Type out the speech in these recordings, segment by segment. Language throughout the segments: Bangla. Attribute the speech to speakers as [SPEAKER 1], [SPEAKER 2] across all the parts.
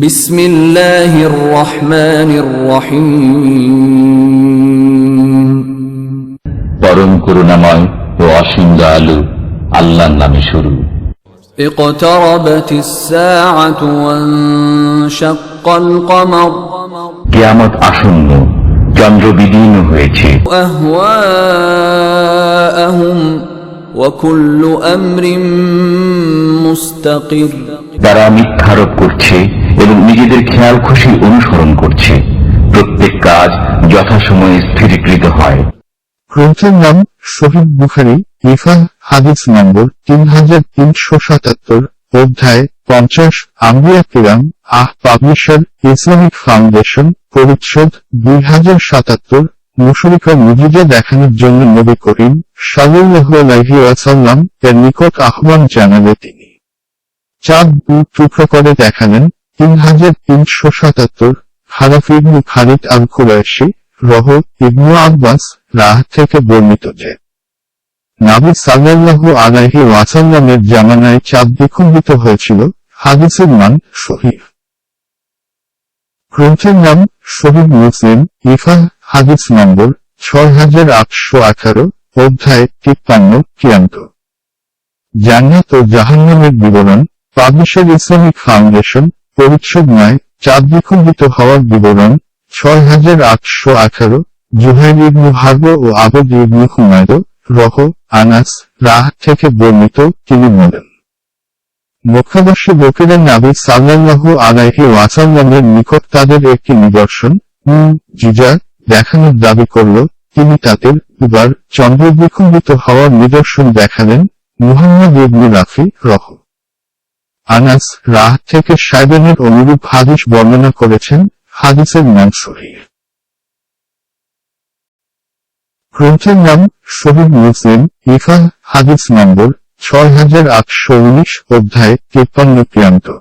[SPEAKER 1] বিসমিল্লাহির রহমানির রহিম।
[SPEAKER 2] পরম করুণাময় ও অসীম দয়ালু আল্লাহর নামে শুরু।
[SPEAKER 1] ইকতারাবাতিস সাআতু ওয়ানশাক্কাল কমর।
[SPEAKER 2] কিয়ামত আসন্ন, চন্দ্র বিদীর্ণ হয়েছে।
[SPEAKER 1] আহওয়াআহুম ওয়া কুল্লু আমরিন মুস্তাকির।
[SPEAKER 2] তারা মিথ্যারোপ করছে এবং নিজেদের খেয়াল খুশি অনুসরণ করছে। প্রত্যেক কাজ যথাসময়ে স্থিরীকৃত হয়।
[SPEAKER 3] গ্রন্থের নাম শহীদ বুখারী, ইফাহ, হাদিস নম্বর 3377, অধ্যায় 50, আম্বিয়া কিরাম, পাবলিশার ইসলামিক ফাউন্ডেশন, পরিচ্ছদ 2077। মুশরিকরা মুজিজা দেখানোর জন্য নবী করিম সাল্লাল্লাহু আলাইহি ওয়াসাল্লাম এর নিকট আহ্বান জানালে তিনি চাঁদ টুকরো করে দেখালেন। 3377। খারাফ ইবনে খালিদ আল কুরাইশি রহ ইবনু আব্বাস রাহ থেকে বর্ণিত যে নবী সাল্লাল্লাহু আলাইহি ওয়াসাল্লামের জামানায় চাঁদ দ্বিখণ্ডিত হয়েছিল। হাদিসের মান সহিহ। গ্রন্থের নাম শহীদ মুসলিম, ইফাহ, হাদিস নম্বর 6818, অধ্যায় 53। জান্নাত ও জাহান্নামের বিবরণ, পাবলিশার ইসলামিক ফাউন্ডেশন, পরিচ্ছদ 9, চাঁদ দ্বিখণ্ডিত হওয়ার বিবরণ, 6818। জুহাইর ইবনু হারব ও আবদ ইবনু হুমায়দ রহ আনাস রাহ থেকে বর্ণিত, তিনি বলেন মক্কাবাসী লোকেরা নবী সাল্লাল্লাহু আলাইহি ওয়াসাল্লামের নিকট তাদের একটি নিদর্শন মুজিজা দেখানোর দাবি করল। তিনি তাদের দুবার চন্দ্র দ্বিখণ্ডিত হওয়ার নিদর্শন দেখালেন। মুহাম্মদ ইবনু রাফি রহ আনাস রাহ থেকে সাইবেনের অনুরূপ হাদিস বর্ণনা করেছেন। হাদিসের মান সহিহ। গ্রন্থের নাম শহীদ মুসলিম, ইফাহ, হাদিস নম্বর 6819, অধ্যায় 53।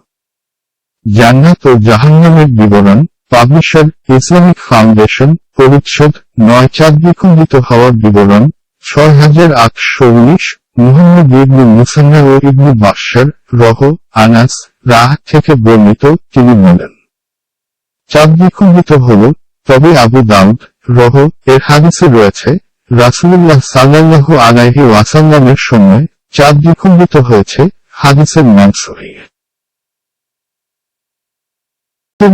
[SPEAKER 3] জান্নাত ও জাহান্নামের বিবরণ, পাবলিশার ইসলামিক ফাউন্ডেশন, পরিচ্ছদ 9, চাঁদ দ্বিখণ্ডিত হওয়ার বিবরণ, 6819। মুহাম্মদ ইবনু মুসান্না ও ইবনু বাশশার রহ আনাস রাহ থেকে বর্ণিত, তিনি বলেন চাঁদ দ্বিখণ্ডিত হল। তবে আবু দাউদ রহ এর হাদিসে রয়েছে রাসূলুল্লাহ সাল্লাল্লাহু আলাইহি ওয়াসাল্লামের সময় চাঁদ দ্বিখণ্ডিত হয়েছে। হাদিসের মান সহিহ।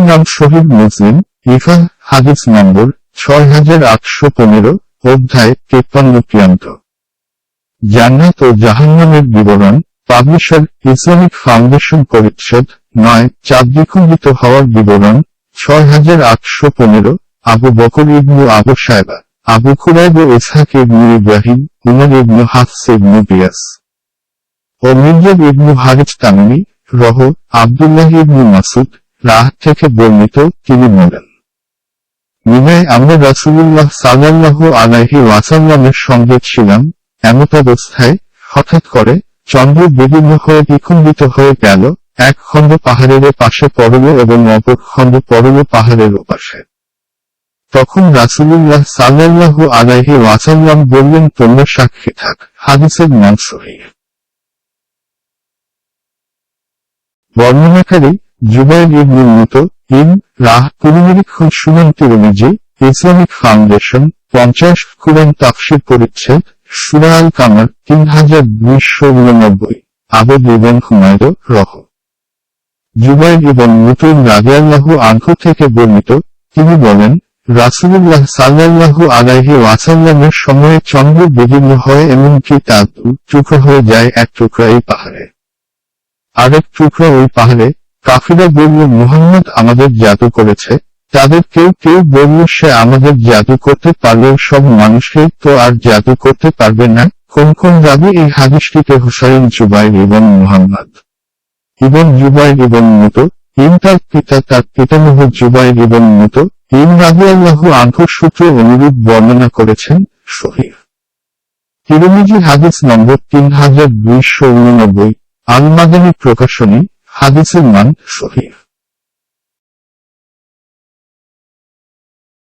[SPEAKER 3] নাম শহীদ মুসলিম, ইফাহ, হাদিস নম্বর 6815, অধ্যায় 53। জান্নাত ও জাহান্নামের বিবরণ, পাবলিশার ইসলামিক ফাউন্ডেশন, পরিচ্ছদ 9, চাঁদ দ্বিখণ্ডিত হওয়ার বিবরণ, 6815। আবু বকর ইবনু আবু শায়বা, আবু কুরাইব ও ইসহাক ইবনু ইব্রাহিম, উমর ইবনু হাফস ইবনু গিয়াস ও মিরজাব ইবনু হারিস তামিমি রহ আব্দুল্লাহ ইবনু মাসুদ রাহ থেকে বর্ণিত, তিনি বলেন মিনায় আমরা রাসূলুল্লাহ সাল্লাল্লাহু আলাইহি ওয়াসাল্লামের সঙ্গে ছিলাম। এমতাবস্থায় হঠাৎ করে চন্দ্র বিদীর্ণ হয়ে দ্বিখণ্ডিত হয়ে গেল। এক খণ্ড পাহাড়ের পাশে পড়ল এবং অপর খণ্ড পড়ল পাহাড়ের ওপাশে। তখন রাসূলুল্লাহ সাল্লাল্লাহু আলাইহি ওয়াসাল্লাম বললেন তোমরা সাক্ষী থাক। হাদিসের মান সহিহ। বর্ণনাকারী জুবাইর ইবনে মুতঈম রাহ পুনরীক্ষণ সুনান তিরমিজি, ইসলামিক ফাউন্ডেশন, 50, কুরআন তাফসীর, পরিচ্ছদ সূরা আল কামার 3289। আবদ ইবন হুমায়দ রহ জুবাইর ইবন মুতঈম রাদিয়াল্লাহু আনহু থেকে বর্ণিত, তিনি বলেন রাসূলুল্লাহ সাল্লাল্লাহু আলাইহি ওয়াসাল্লামের সময়ে চন্দ্র বিদীর্ণ হয় এমনকি তা টুকরো হয়ে যায়। এক টুকরা এই পাহাড়ে, আরেক টুকরা ওই পাহাড়ে। কাফিরা বলল মুহাম্মদ আমাদের জাদু করেছে। তাদের কেউ কেউ বলল সে আমাদের জাদু করতে পারলেও সব মানুষকে তো আর জাদু করতে পারবে না। কোন কোন রাবী এই হাদিসটিতে হুসাইন জুবাইর ইবন মুহাম্মদ ইবন জুবাইর ইবন মুতঈম তার পিতা তার পিতামহ জুবাইর ইবন মুতঈম রাদিয়াল্লাহু আনহু সূত্রে অনুরূপ বর্ণনা করেছেন। সহিহ। তিরমিজি, হাদিস নম্বর 3289, আল মাদানী প্রকাশনী, হাদিসের মান সহিহ।